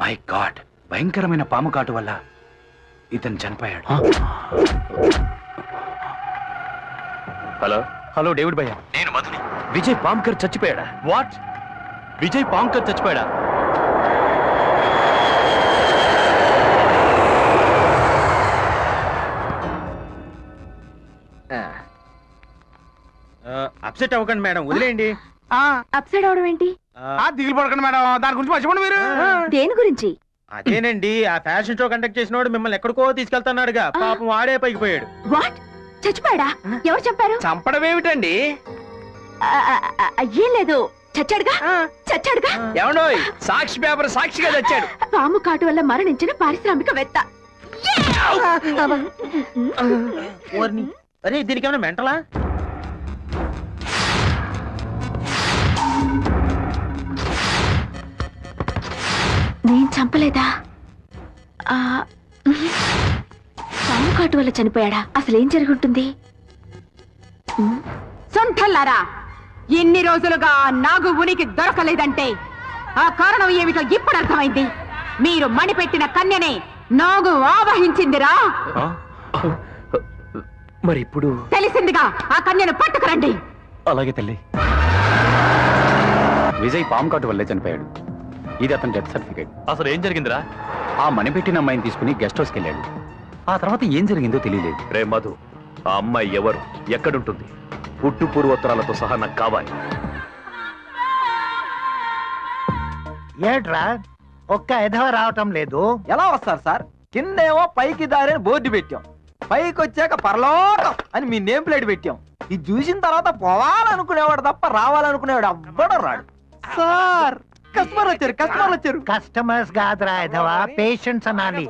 My God, భయంకరమైన పాము కాటు వల్ల ఇతను చనిపోయాడు. హలో హలో డేవిడ్ భయ్య, నేను మధుని. విజయ్ పాంకర్ చచ్చిపోయాడా? వాట్? విజయ్ పాంకర్ చచ్చిపోయాడా? అప్సెట్ అవ్వకండి మేడం, వదిలేయండి. అప్సెట్ అవడం ఏంటి? దిగులు పడకండి మేడం, దాని గురించి మర్చిపోండి మీరు. దేని గురించి? అదేనండి, ఆ ఫ్యాషన్ షో కండక్ట్ చేసినోడు మిమ్మల్ని ఎక్కడికో తీసుకెళ్తున్నాడుగా, పాపం ఆడే పైకి పోయాడు. వాట్? చచ్చిపోయాడా? ఎవరు చెప్పారు? చంపడం ఏమిటండి? ఏం లేదు, చచ్చాడుగా. చచ్చాడుగా. ఏమండోయ్, సాక్షి పేపర్ సాక్షిగా తెచ్చాడు. పాము కాటు వల్ల మరణించిన పారిశ్రామికవేత్త. అరే దీనికి ఏమైనా మెంటలా? నేను చంపలేదా? పాము కాటు వల్ల చనిపోయాడా? అసలేం జరుగుంటుంది? సొంఠల్లారా, ఎన్ని రోజులుగా నాగు ఉనికి దొరకలేదంటే ఆ కారణం ఏమిటో ఇప్పుడు అర్థమైంది. మీరు మణిపెట్టిన కన్యనే నాగు ఆవహించిందిరా. మరి ఇప్పుడు తెలిసిందిగా, ఆ కన్యను పట్టుకురండి. అలాగే తల్లి. విజయ్ పాము కాటు వల్లే చనిపోయాడు. ఇది అతని డెత్ సర్టిఫికేట్. అసలు ఏం జరిగిందిరా? ఆ మనీ పెట్టిన అమ్మాయిని తీసుకుని గెస్ట్ హౌస్కి వెళ్ళాడు. ఆ తర్వాత ఏం జరిగిందో తెలియలేదు. రే మధు, ఆ అమ్మాయి ఎవరు, ఎక్కడుంటుంది? పుట్టు పూర్వోత్తరాలతో సహా నాకు కావాలి. ఏట్రా ఒక్క ఎధవ రావటం లేదు? ఎలా వస్తారు సార్? కిందేమో పైకి దారిని బోర్డు పెట్టాం, పైకి వచ్చాక పరలోకం అని మీ నేమ్ ప్లేట్ పెట్టాం. ఇది చూసిన తర్వాత పోవాలనుకునేవాడు తప్ప రావాలనుకునేవాడు ఎవ్వడం రాడు. సార్ కస్టమర్ వచ్చారు. కస్టమర్స్ కాదురా ఎధవ, పేషెంట్స్ అనాలి.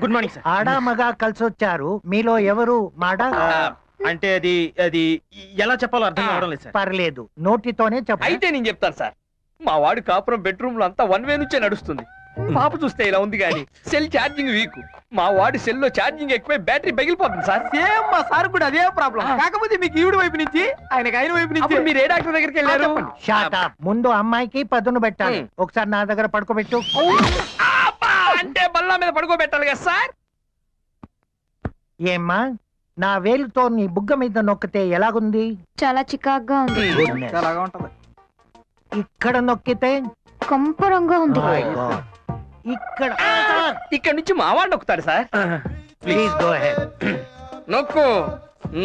Good morning sir. ఆడా మగా కలిసి వచ్చారు. మీలో ఎవరు మాడ? అంటే అది అది ఎలా చెప్పాలో అర్థం కావడం లేదు సార్. పర్లేదు, నోటితోనే చెప్పు. అయితే నేను చెప్తాను సార్. మా వాడు కాపురం బెడ్రూమ్ లో అంతా 1 వే నుంచే నడుస్తుంది. పాప చూస్తే ఇలా ఉంది కానీ సెల్ ఛార్జింగ్ వీక్. మా వాడి సెల్ లో ఛార్జింగ్ ఎక్కువై బ్యాటరీ పగిలిపోతుంది సార్. సేమ్ మా సార్ కూడా అదే ప్రాబ్లం. కాకపోతే మీకు ఈవిడ వైపు నుంచి, ఆయనకి ఆయన వైపు నుంచి. మీరు ఏ డాక్టర్ దగ్గరికి వెళ్ళారు? Shot up. ముందు అమ్మాయికి పదును పెట్టాలి. ఒకసారి నా దగ్గర పడుకోబెట్టు. అంటే బల్లా మీద పడుకోబెట్టాలి కదా సార్? ఏమ్మా, నా వేలుతో నీ బుగ్గ మీద నొక్కితే ఎలాగుంది? చాలా చికాగ్గా ఉంది. చాలాగా ఉంటది. ఇక్కడ నొక్కితే కంపరంగా ఉంది. ఇక్కడ ఇక్కడ నుంచి మా వాడు నొక్కుతాడు సార్. Please go head. నొక్కు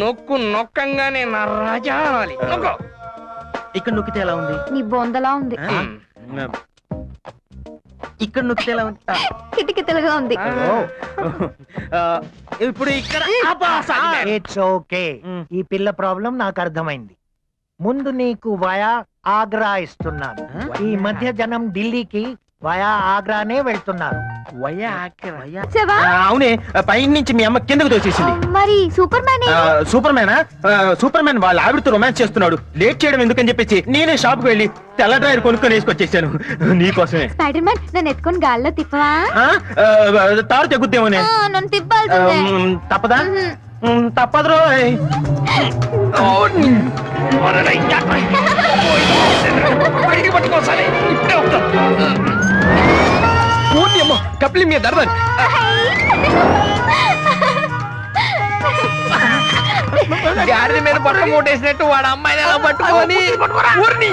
నొక్కు, నొక్కంగానే నా రాజా అనాలి. నొక్కు. ఇక్కడ నొక్కితే ఎలా ఉంది? నీ బొందలా ఉంది. ఇక్కడ నొక్కితే ఎలా ఉంది? కిటికితలుగా ఉంది. ఇప్పుడు ఇక్కడ ఇట్స్ ఓకే. ఈ పిల్ల ప్రాబ్లం నాకు అర్థమైంది. ముందు నీకు వయా ఆగ్రా ఇస్తున్నాను. ఈ మధ్య జనం ఢిల్లీకి వయా ఆగ్రానే వెళ్తున్నారు. అవునే, పైన నుంచి మీ అమ్మ కిందకు తోసేసింది. మరి సూపర్ మ్యాన్? సూపర్ మ్యానా? సూపర్ మ్యాన్ వాళ్ళ ఆవిడతో రొమాన్స్ చేస్తున్నాడు. లేట్ చేయడం ఎందుకని చెప్పేసి నేనే షాప్ కు వెళ్ళి తెల్ల డ్రైవర్ కొనుక్కొని వేసుకొచ్చేసాను నీకోసమే. స్పైడర్ మ్యాన్, నన్ను ఎత్తుకొని గాల్లో తిప్పవా? తారు తెగుద్దేమోనే. నన్ను తిప్పాల్సిందే. తప్పదా? తప్పదు రోయ్. కప్లి మీద దర్దని గాడి మీద పట్ట మూటేసినట్టు వాడు అమ్మాయిని ఎలా పట్టుకొని ఊరిని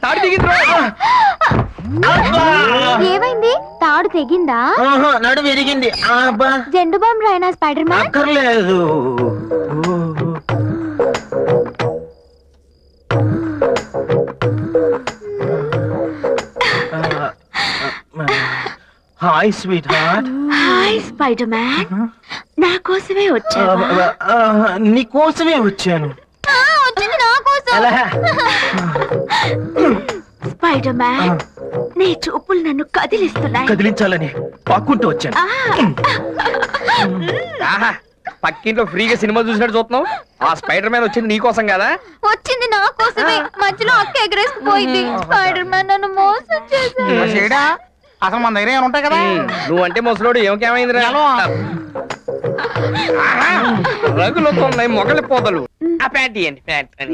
తాడు దిగింది. ఏమైంది? తాడు తెగిందా? నడు విరిగింది. జెండు బాంబు రాయనా స్పైడర్ మ్యాన్? అక్కర్లేదు. Hi sweetheart. Hi Spiderman, నా కోసమే వచ్చావా? నీ కోసమే వచ్చాను. వచ్చింది నా కోసం. స్పైడర్ మ్యాన్, నీ చూపులు నన్ను కదిలిస్తున్నాయి. కదిలించాలని పాక్కుంటూ వచ్చాను. పక్కింట్లో ఫ్రీగా సినిమా చూసినట్టు చూస్తున్నావు. ఆ స్పైడర్ మ్యాన్ వచ్చింది నీకోసం కదా? వచ్చింది నా కోసమే. మధ్యలో అక్క ఎగరేసిపోయింది. స్పైడర్ మ్యాన్ నన్ను మోసం చేశాడు. అసలు మన దగ్గర ఏమైనా ఉంటాయి కదా. నువ్వంటే ముసలోడు ఏమకేమైందిరా? రగులు ఉన్నాయి మొగలి పోదలు. ఆ ప్యాంట్ ఇవ్వండి, ప్యాంట్ అని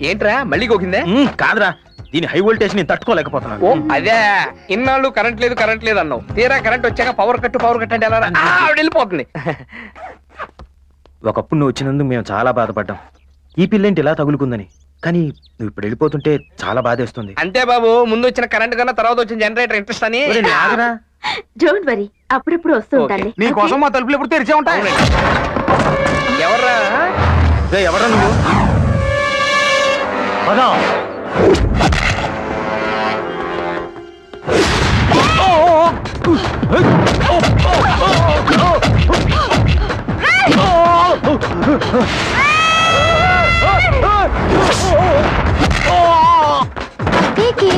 ఏంట్రా మళ్ళీ గోకిందే? కాదురా, దీని హై వోల్టేజ్ నేను తట్టుకోలేకపోతున్నాను. ఓ అదే, ఇన్నాళ్ళు కరెంట్ లేదు అన్నావు. తీరా కరెంట్ వచ్చాక పవర్ కట్ అంటే ఎలా వెళ్ళిపోతుంది. ఒకప్పుడు నువ్వు వచ్చినందుకు మేము చాలా బాధపడ్డాం. ఈ పిల్లేంటి ఇలా తగులుకుందని. కానీ నువ్వు ఇప్పుడు వెళ్ళిపోతుంటే చాలా బాధేస్తుంది. అంతే బాబు, ముందు వచ్చిన కరెంట్ కన్నా తర్వాత వచ్చిన జనరేటర్ ఇంట్రెస్ట్ అని. డోంట్ వరీ, అప్పుడప్పుడు వస్తూ ఉంటాను. నీ కోసం మా తలుపులు ఎప్పుడు తెరిచే ఉంటాయి. ఎవర్రా? ఎవరా నువ్వు?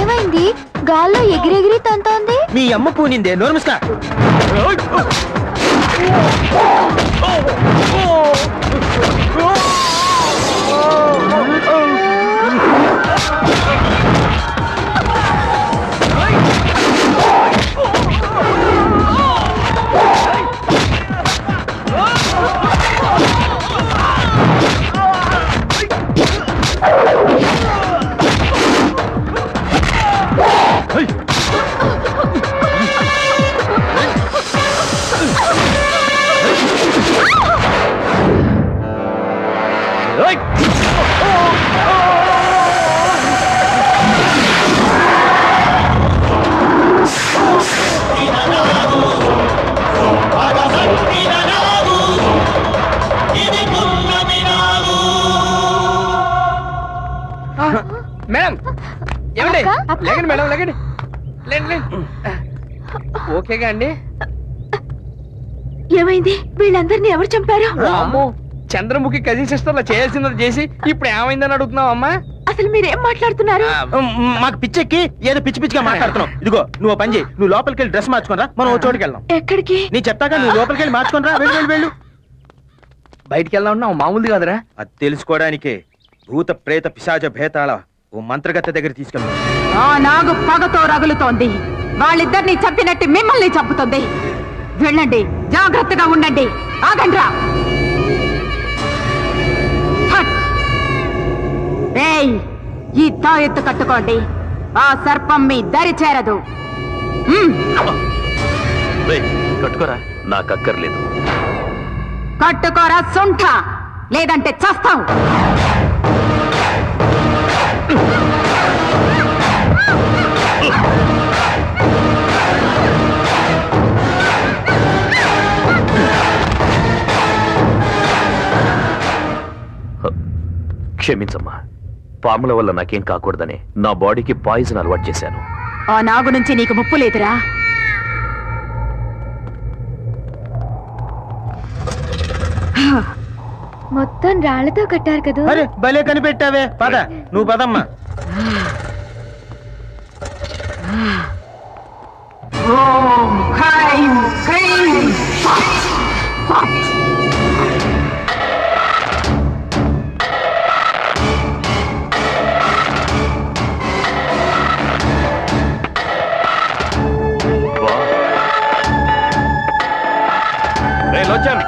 ఏమైంది? గాల్లో ఎగిరెగిరి తంతోంది. మీ అమ్మ పూనిందే నోర్మిస్కా. మేడం ఏమండి? లేకండి మేడం, లేకండి. ఓకేగా అండి? ఏమైంది? వీళ్ళందరినీ ఎవరు చంపారు? అమ్మో, చంద్రముఖి కజిన్ సిస్టర్ లా చేయాల్సిందో చేసి ఇప్పుడు ఏమైందని అడుగుతున్నావు అమ్మా? అసలు మీరేం మాట్లాడుతున్నారు? మాకు పిచ్చెక్కి ఏదో పిచ్చి పిచ్చిగా మాట్లాడుతున్నావు. ఇదిగో నువ్వు పని చేయి, నువ్వు లోపలికి వెళ్ళి డ్రెస్ మార్చుకోనరా, మనం ఓ చోటుకి వెళ్దాం. ఎక్కడికి? నీ చెప్తాగా, నువ్వు లోపలికి వెళ్ళి మార్చుకోనరా. వెళ్ళు. బయటికి వెళ్దాం ఉన్నావు, మామూలుది కాదురా. అది తెలుసుకోవడానికే భూత ప్రేత పిశాచ భేతాళ ఓ మంత్రగత్తె దగ్గర తీసుకెళ్తాం. ఆ నాగు పగతో రగులుతోంది. వాళ్ళిద్దరిని చంపినట్టు మిమ్మల్ని చంపుతుంది. వెళ్ళండి, జాగ్రత్తగా ఉండండి. ఆగండ్రా. ఏయ్, ఈ తాయెత్తు కట్టుకోండి. ఆ సర్పం మీ దరి చేరదు. కట్టుకోరా, నాకు అక్కర్లేదు. కట్టుకోరా సుంఠ, లేదంటే చస్తావు. క్షమించమ్మా, పాముల వల్ల నాకేం కాకూడదని నా బాడీకి పాయిజన్ అలవాటు చేశాను. ఆ నాగు నుంచి నీకు ముప్పు లేదురా. మొత్తం రాళ్లతో కట్టారు కదా. అరే భలే కనిపెట్టావే. పద, నువ్వు పదమ్మా. ఓం హ్రైం హ్రీం ఫట్.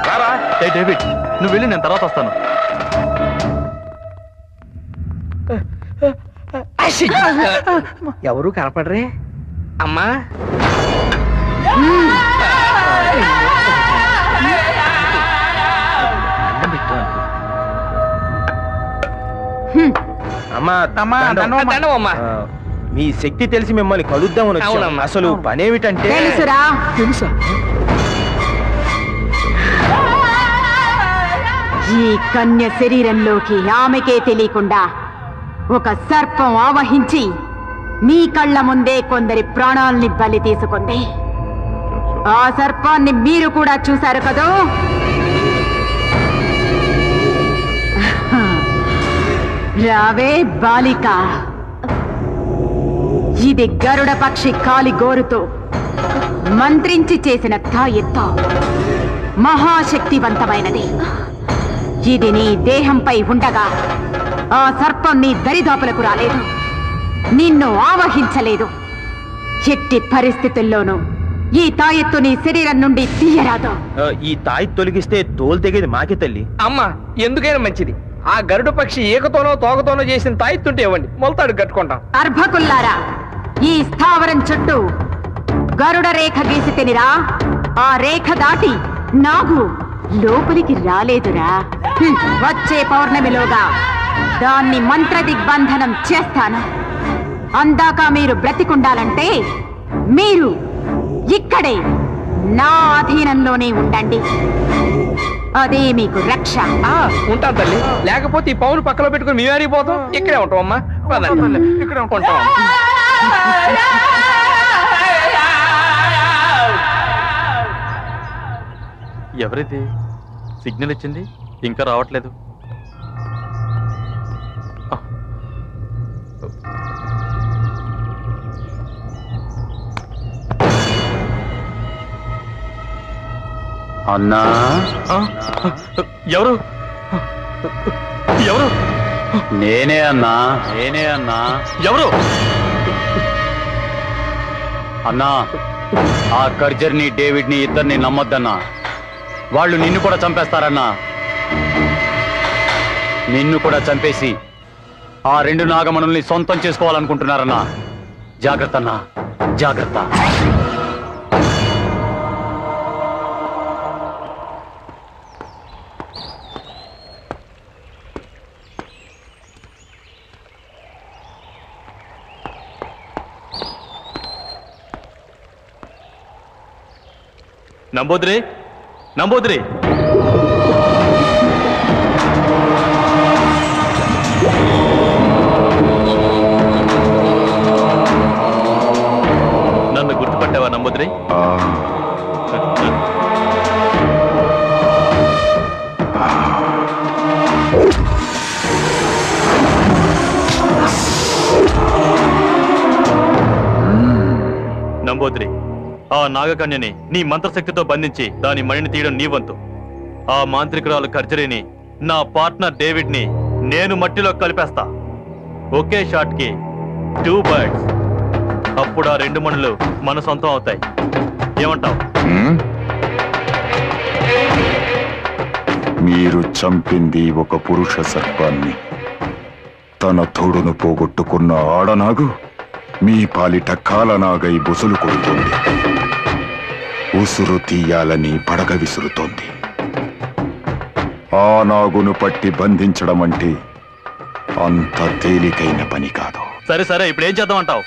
రారా. డేవిడ్, నువ్వు వెళ్ళి నేను తర్వాత వస్తాను. ఎవరు కనపడరే అమ్మా? అమ్మా దండం అమ్మా. మీ శక్తి తెలిసి మిమ్మల్ని కలుద్దామని వచ్చాం. అవునమ్మా. అసలు పనేమిటంటే తెలుసురా. తెలుసా? ఈ కన్య శరీరంలోకి ఆమెకే తెలియకుండా ఒక సర్పం ఆవహించి మీ కళ్ళ ముందే కొందరి ప్రాణాల్ని బలి తీసుకుంది. ఆ సర్పాన్ని మీరు కూడా చూశారు కదూ. రావే బాలిక, ఇది గరుడ పక్షి కాలి గోరుతో మంత్రించి చేసిన తాయెత్తు మహాశక్తివంతమైనది. ఇది నీ దేహంపై ఉండగా ఆ సర్పం నీ దరిదాపులకు రాలేదు, నిన్ను ఆవహించలేదు. ఎట్టి పరిస్థితుల్లోనూ ఈ తాయెత్తు నీ శరీరం నుండి తీయరాదు. ఈ తాయి తొలగిస్తే తోలు తెగేది మాకే తల్లి. అమ్మా ఎందుకైనా మంచిది ఆ గరుడ పక్షి ఏకతోనో తోకతోనో చేసిన తాయిత్తుంటే ఇవ్వండి, మొలతాడు కట్టుకుంటాం. అర్భకుల్లారా, ఈ స్థావరం చుట్టూ గరుడ రేఖ గీసి తినిరా. ఆ రేఖ దాటి నాగు లోపలికి రాలేదురా. వచ్చే పౌర్ణమిలోగా దాన్ని మంత్ర దిగ్బంధనం చేస్తాను. అందాక మీరు బ్రతికుండాలంటే మీరు ఇక్కడే నా అధీనంలోనే ఉండండి. అదే మీకు రక్ష. ఉంటాం తల్లి, లేకపోతే ఈ పౌను పక్కలో పెట్టుకుని మేము అడిగిపోతాం. ఇక్కడే ఉంటాం అమ్మా, ఇక్కడే ఉంటాం. ఎవరిది సిగ్నల్ ఇచ్చింది ఇంకా రావట్లేదు? అన్నా, ఎవరు ఎవరు? నేనే అన్నా, నేనే అన్నా. ఎవరు? అన్నా, ఆ కర్జర్ని డేవిడ్ని ఇద్దరిని నమ్మొద్దన్నా. వాళ్ళు నిన్ను కూడా చంపేస్తారన్నా. నిన్ను కూడా చంపేసి ఆ 2 నాగమణుల్ని సొంతం చేసుకోవాలనుకుంటున్నారన్నా. జాగ్రత్త అన్నా, జాగ్రత్త. నంబూద్రి, నంబూద్రి, నన్ను గుర్తుపట్టావా నంబూద్రి? నంబూద్రి, ఆ నాగకన్యని నీ మంత్రశక్తితో బంధించి దాని మణిని తీయడం నీ వంతు. ఆ మాంత్రికురాలు కర్జరీని, నా పార్ట్నర్ డేవిడ్ ని నేను మట్టిలో కలిపేస్తా. ఒకే షాట్ కి 2 birds. అప్పుడు ఆ 2 మణులు మన సొంతం అవుతాయి. ఏమంటావు? మీరు చంపింది ఒక పురుష సర్పాన్ని. తన తోడును పోగొట్టుకున్న ఆడనాగు మీ పాలిట కాలనాగై బుసలు కొడుతుంది. ఉసురు తీయాలని పడగ విసురుతోంది. ఆ నాగును పట్టి బంధించడం అంటే అంత తేలికైన పని కాదు. సరే సరే, ఇప్పుడు ఏం చేద్దాం అంటావు?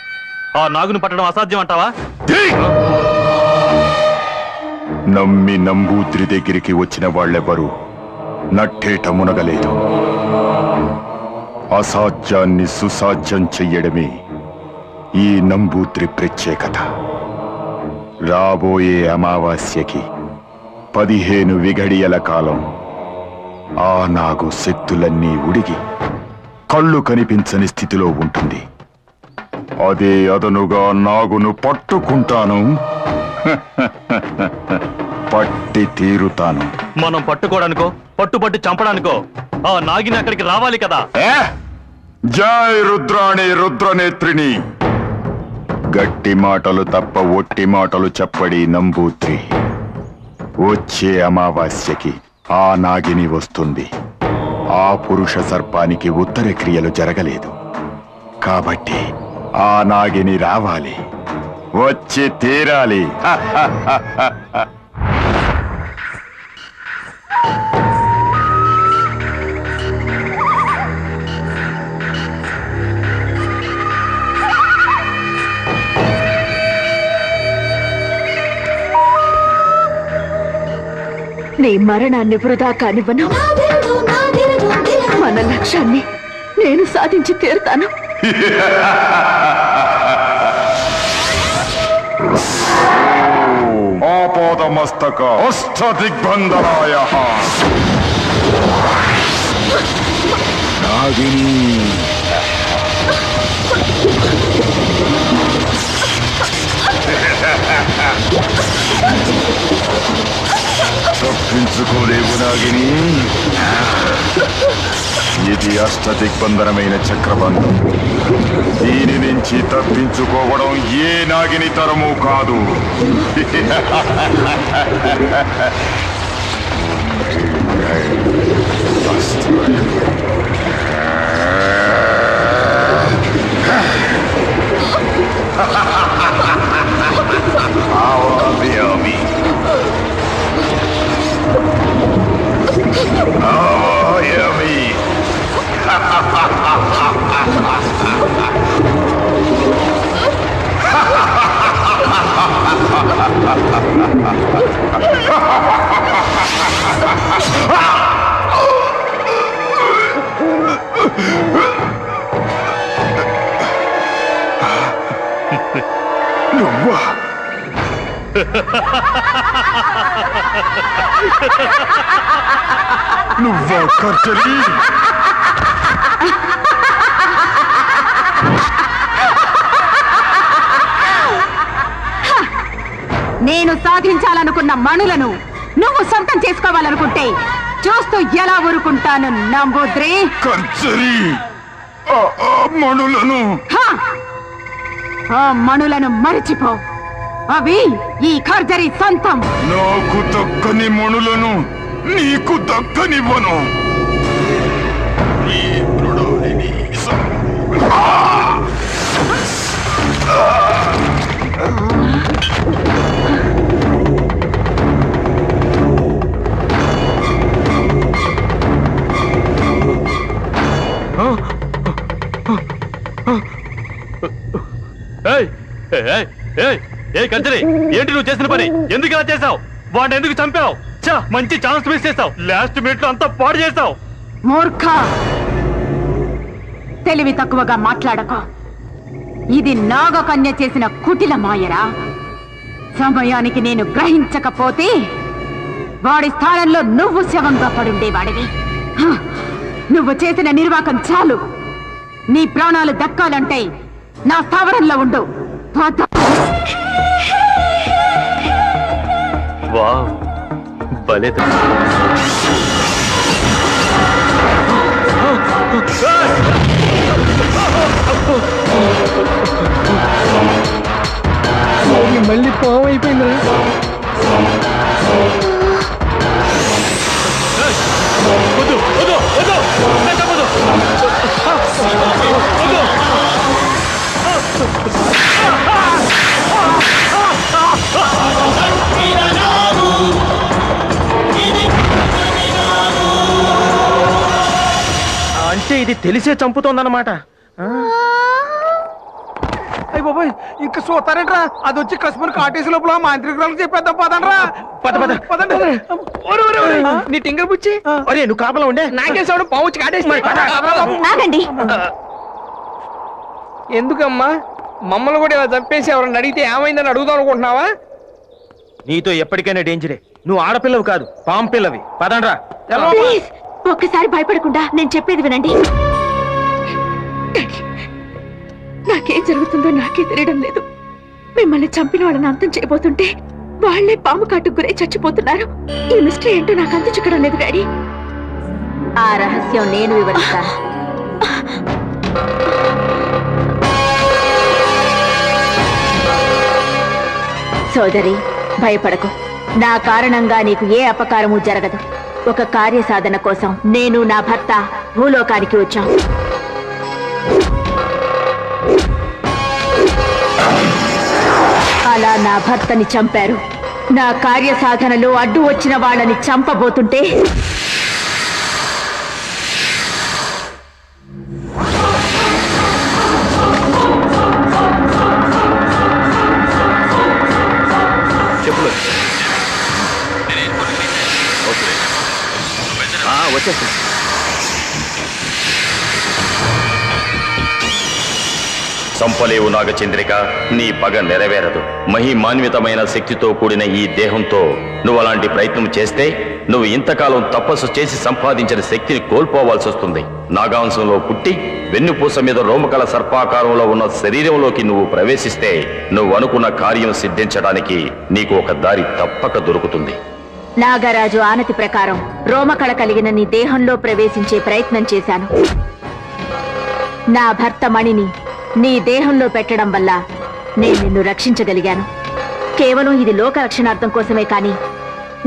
ఆ నాగును పట్టడం అసాధ్యం అంటావా? నమ్మి నంబూద్రి దగ్గరికి వచ్చిన వాళ్ళెవరూ నట్టేట మునగలేదు. అసాధ్యాన్ని సుసాధ్యం చెయ్యడమే ఈ నంబూద్రి ప్రత్యేకత. రాబోయే అమావాస్యకి 15 విఘడియల కాలం ఆ నాగు శక్తులన్నీ ఉడిగి కళ్ళు కనిపించని స్థితిలో ఉంటుంది. అదే అదనుగా నాగును పట్టుకుంటాను, పట్టి తీరుతాను. మనం పట్టుకోవడానికో పట్టుపట్టి చంపడానికో ఆ నాగిని అక్కడికి రావాలి కదా. జై రుద్రాణి రుద్రనేత్రిని. గట్టి మాటలు తప్ప ఒట్టి మాటలు చెప్పడి నంబూద్రి. వచ్చే అమావాస్యకి ఆ నాగిని వస్తుంది. ఆ పురుష సర్పానికి ఉత్తర క్రియలు జరగలేదు కాబట్టి ఆ నాగిని రావాలి, వచ్చి తీరాలి. నీ మరణాన్ని వృధా కానివ్వను. మన లక్ష్యాన్ని నేను సాధించి తీరుతాను. ఆపాదమస్తక అష్ట దిగ్బంధనాయ నాగిని. తప్పించుకోలేవు నాగిని. ఇది అష్టదిగ్బంధనమైన చక్రబంధం. దీని నుంచి తప్పించుకోవడం ఏ నాగిని తరము కాదు. నువ్వా? నువ్వా కర్చలి? నేను సాధించాలనుకున్న మణులను నువ్వు సొంతం చేసుకోవాలనుకుంటే చూస్తూ ఎలా ఊరుకుంటాను నంబూద్రి? కర్చలి, ఆ మణులను ఆ మణులను మరిచిపో. అవి ఈ ఖర్జరీ సొంతం. నాకు దక్కని మణులను నీకు దక్కనివ్వను. కంచరి, ఏంటి నువ్వు చేసిన పని? ఎందుకు ఇలా చేసావు? వాడిని ఎందుకు చంపావు? మంచి ఛాన్స్ మిస్ చేసావు. లాస్ట్ మినిట్ లో అంతా పాడు చేసావు. మూర్ఖ, తెలివి తక్కువగా మాట్లాడకో. ఇది నాగకన్య చేసిన కుటిల మాయరా. సమయానికి నేను గ్రహించకపోతే వాడి స్థానంలో నువ్వు శవంగా పడుండేవాడివి. నువ్వు చేసిన నిర్వాకం చాలు. నీ ప్రాణాలు దక్కాలంటే నా స్థావరంలో ఉండు. వావ్, భలే మళ్ళీ పాము అయిపోయిందా? అంటే ఇది తెలిసే చంపుతోందన్నమాట. అయ్య బాబాయ్, ఇంకా చూస్తారంట్రా? అది వచ్చి కస్టమర్ కాటేసి లోపల మాంత్రికురాలకు చెప్పేద్దాం. పదండ్రా, పదండి. నీ టింగర్ బుచ్చి, అరే నువ్వు కాపలా ఉండే. నాకేసాడు పాము వచ్చి కాటేసి. ఆగండి. ఎందుకమ్మా మమ్మల్ని కూడా ఇలా చంపేసి ఎవరన్నా అడిగితే ఏమైందని అడుగుదాం అనుకుంటున్నావా? నీతో ఎప్పటికైనా డేంజరే. నువ్వు ఆడపిల్లవి కాదు, పాము పిల్లవి. పదండ్రా. ప్లీజ్, ఒక్కసారి భయపడకుండా నేను చెప్పేది వినండి. నాకేం జరుగుతుందో నాకే తెలియడం లేదు. మిమ్మల్ని చంపిన వాళ్ళని అంతం చేయబోతుంటే వాళ్లే పాము కాటుకు గురై చచ్చిపోతున్నారు. ఈ మిస్టరీ ఏంటో నాకు అంతు చిక్కడం లేదు డాడీ. ఆ రహస్యం నేను వివరిస్తాను. సోదరి, భయపడకు. నా కారణంగా నీకు ఏ అపకారము జరగదు. ఒక కార్యసాధన కోసం నేను నా భర్త భూలోకానికి వచ్చాం. అలా నా భర్తని చంపారు. నా కార్యసాధనలో అడ్డు వచ్చిన వాళ్ళని చంపబోతుంటే సంపలేవు నాగచంద్రిక, నీ పగ నెరవేరదు. మహిమాన్వితమైన శక్తితో కూడిన ఈ దేహంతో నువ్వు అలాంటి ప్రయత్నం చేస్తే నువ్వు ఇంతకాలం తపస్సు చేసి సంపాదించిన శక్తిని కోల్పోవాల్సి వస్తుంది. నాగాంశంలో పుట్టి వెన్నుపూస మీద రోమకల సర్పాకారంలో ఉన్న శరీరంలోకి నువ్వు ప్రవేశిస్తే నువ్వు అనుకున్న కార్యం సిద్ధించడానికి నీకు ఒక దారి తప్పక దొరుకుతుంది. నాగరాజు ఆనతి ప్రకారం రోమకళ కలిగిన నీ దేహంలో ప్రవేశించే ప్రయత్నం చేశాను. నా భర్త మణిని నీ దేహంలో పెట్టడం వల్ల నేను నిన్ను రక్షించగలిగాను. కేవలం ఇది లోక రక్షణార్థం కోసమే కాని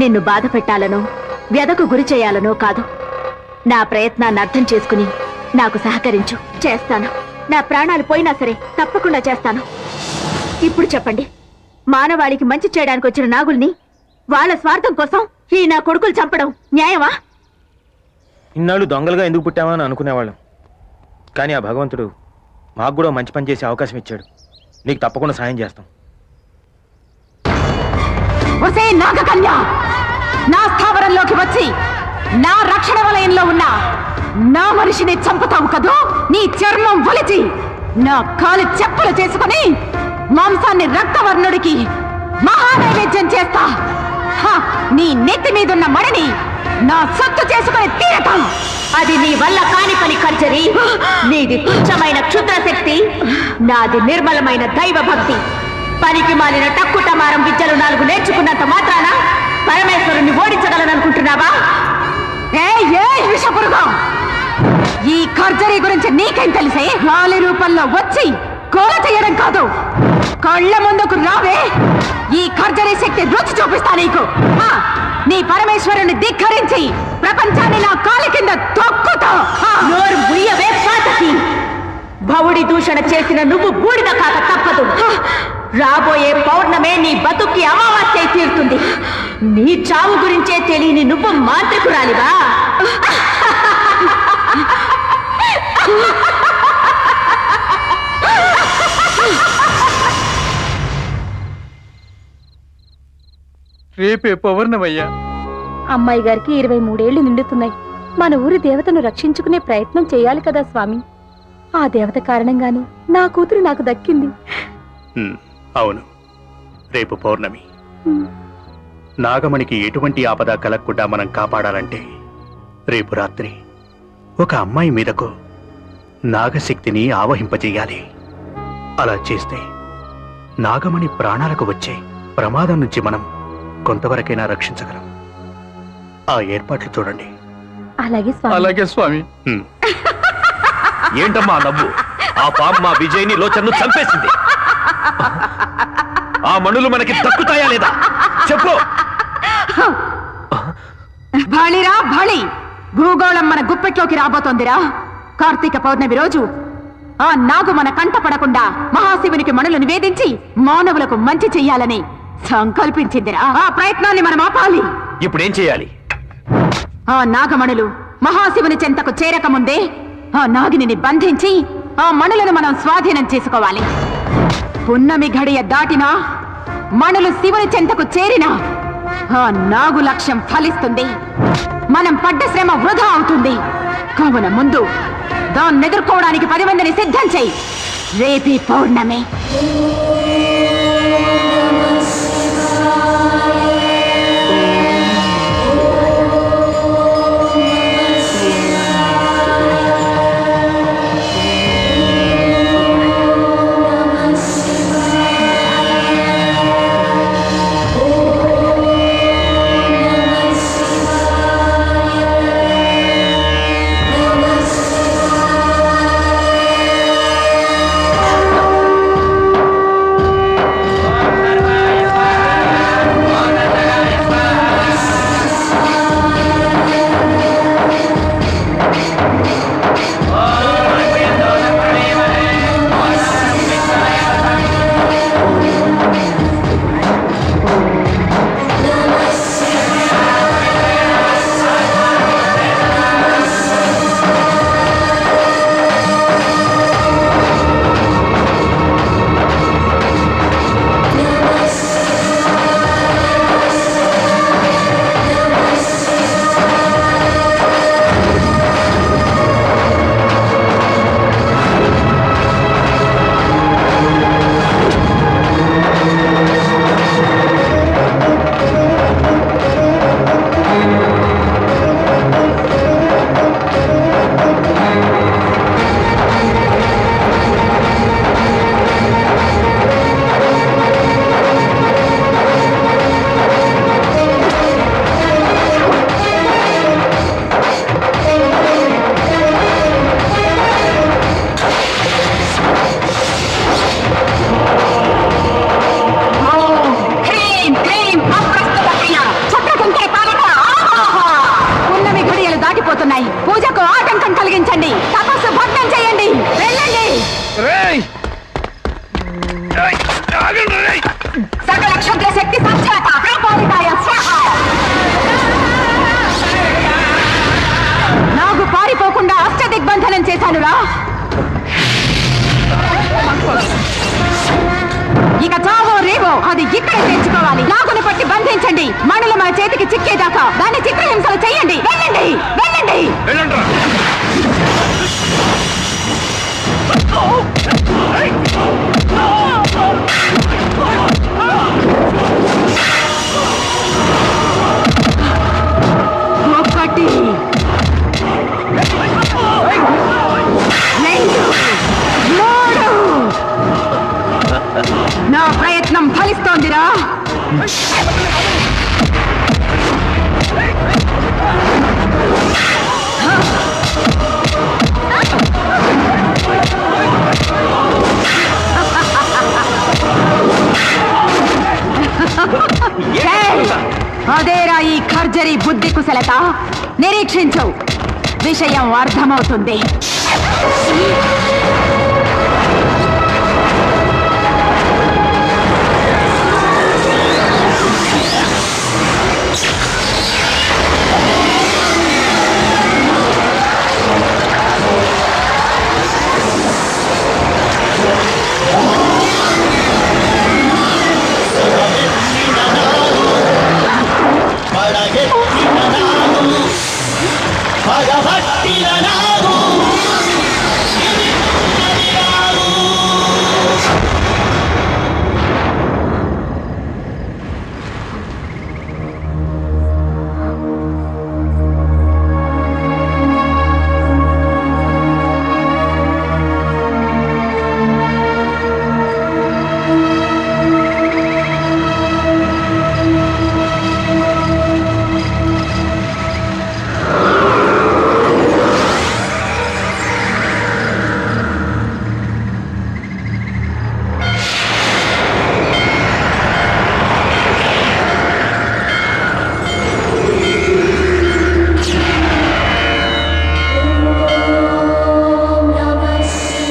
నిన్ను బాధ పెట్టాలనో వ్యధకు గురి చేయాలనో కాదు. నా ప్రయత్నాన్ని అర్థం చేసుకుని నాకు సహకరించు. చేస్తాను. నా ప్రాణాలు పోయినా సరే తప్పకుండా చేస్తాను. ఇప్పుడు చెప్పండి, మానవాళికి మంచి చేయడానికి వచ్చిన నాగుల్ని వాళ్ళ స్వార్థం కోసం ఈ నా కొడుకులు చంపడం న్యాయమా? ఇన్నాళ్ళు దొంగలుగా ఎందుకు పుట్టామని అనుకునేవాళ్ళం. కానీ ఆ భగవంతుడు మాకు కూడా మంచి పని చేసే అవకాశం ఇచ్చాడు. నీకు తప్పకుండా సాయం చేస్తాం. ఒసే నాగకన్య, నా స్థావరంలోకి వచ్చి నా రక్షణ వలయంలో ఉన్న నా మనిషిని చంపుతావు కదూ? నీ చర్మం ఒలిచి నా కాలు చెప్పులు చేసుకుని మాంసాన్ని రక్తవర్ణుడికి మహానైవేద్యం చేస్తా. నీ నెత్తి మీదున్న మడిని నా సొత్తు చేసుకుని తీరతాం. అది నీ వల్ల కాని పని కర్జరి. నీది తుచ్చమైన క్షుద్ర శక్తి, నాది నిర్మలమైన దైవ భక్తి. పనికి మాలిన టక్కుటమారం విద్యలు 4 నేర్చుకున్నంత మాత్రాన పరమేశ్వరుణ్ణి ఓడించగలననుకుంటున్నావా? విషపురుగా, ఈ కర్జరి గురించి నీకేం తెలిసే? గాలి రూపంలో వచ్చి కోల చేయడం కాదు, కళ్ళ ముందుకు రావే. ఈ కర్జరి శక్తి రుచి చూపిస్తా నీకు. నీ పరమేశ్వరుని ధిక్కరించి ప్రపంచాన్ని నా కాలి కింద తొక్కుతా. నోరు బుయ్యవే పాతకి. భవుడి దూషణ చేసిన నువ్వు బూడిద కాక తప్పదు. రాబోయే పౌర్ణమే నీ బతుక్కి అమావాస్య తీరుతుంది. నీ చావు గురించే తెలియని నువ్వు మాంత్రికురాలివా? రేపే పౌర్ణమయ్యా. అమ్మాయి గారికి 23 ఏళ్లు నిండుతున్నాయి. మన ఊరి దేవతను రక్షించుకునే ప్రయత్నం చేయాలి కదా స్వామి. ఆ దేవత కారణంగానే నా కూతురు నాకు దక్కింది. అవును, రేపు పౌర్ణమి. నాగమణికి ఎటువంటి ఆపద కలగకుండా మనం కాపాడాలంటే రేపు రాత్రి ఒక అమ్మాయి మీదకు నాగశక్తిని ఆవహింపజేయాలి. అలా చేస్తే నాగమణి ప్రాణాలకు వచ్చే ప్రమాదం నుంచి మనం కొంతవరకైనా రక్షించగలం. ఆ ఏర్పాట్లు చూడండి. అలాగే స్వామి. ఏంటమ్మా నవ్వు? ఆ పాము మా విజయ్ని లోచన్ను చంపేసింది. ఆ మణులు మనకి దక్కుతాయా లేదా చెప్పు. భళిరా భళి, భూగోళం మన గుప్పెట్లోకి రాబోతోందిరా. కార్తీక పౌర్ణమి రోజు ఆ నాగు మన కంట పడకుండా మహాశివునికి మణులు నివేదించి మానవులకు మంచి చెయ్యాలని సంకల్పించిందిరా. ఆ ప్రయత్నాన్ని మనం ఆపాలి. ఇప్పుడేం చేయాలి? ఆ నాగమణులు మహాశివుని చెంతకు చేరకముందే ఆ నాగిని బంధించి ఆ మణులను మనం స్వాధీనం చేసుకోవాలి. పున్నమి ఘడియ దాటినా మణులు శివుని చెంతకు చేరినా ఆ నాగు లక్ష్యం ఫలిస్తుంది. మనం పడ్డ శ్రమ వృధా అవుతుంది. కావున ముందు దాన్ని ఎదుర్కోవడానికి 10 మందిని సిద్ధం చేయి. రేపీ పౌర్ణమి. అయిపోతున్నాయి. పూజకు ఆటంకం కలిగించండి. తపస్సు భగ్నం చేయండి. వెళ్ళండి. సకల క్షుద్ర శక్తి సంచాత కాపాలికాయ స్వాహ. నాకు పారిపోకుండా అష్టదిగ్బంధనం చేశానురా. ఇక చావో రేవో అది ఇక్కడే తెచ్చుకోవాలి. నాగును పట్టి బంధించండి. మణులు మా చేతికి చిక్కేదాకా దాన్ని చిత్రహింసలు చేయండి. వెళ్ళండి, వెళ్ళండి. ఒకటి, రెండు, మూడు. నా ప్రయత్నం ఫలిస్తోందిరా. అదేరా ఈ ఖర్జరీ బుద్ధి కుశలత. నిరీక్షించు, విషయం అర్థమవుతుంది.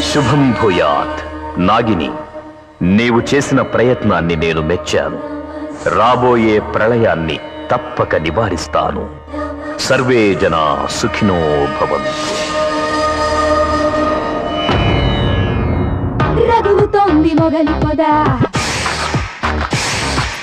శుభం భూయాత్. నాగిని, నీవు చేసిన ప్రయత్నాన్ని నేను మెచ్చాను. రాబోయే ప్రళయాన్ని తప్పక నివారిస్తాను. సర్వే జనా సుఖినో భవంతు. రగులుతోంది మొగలి పొద.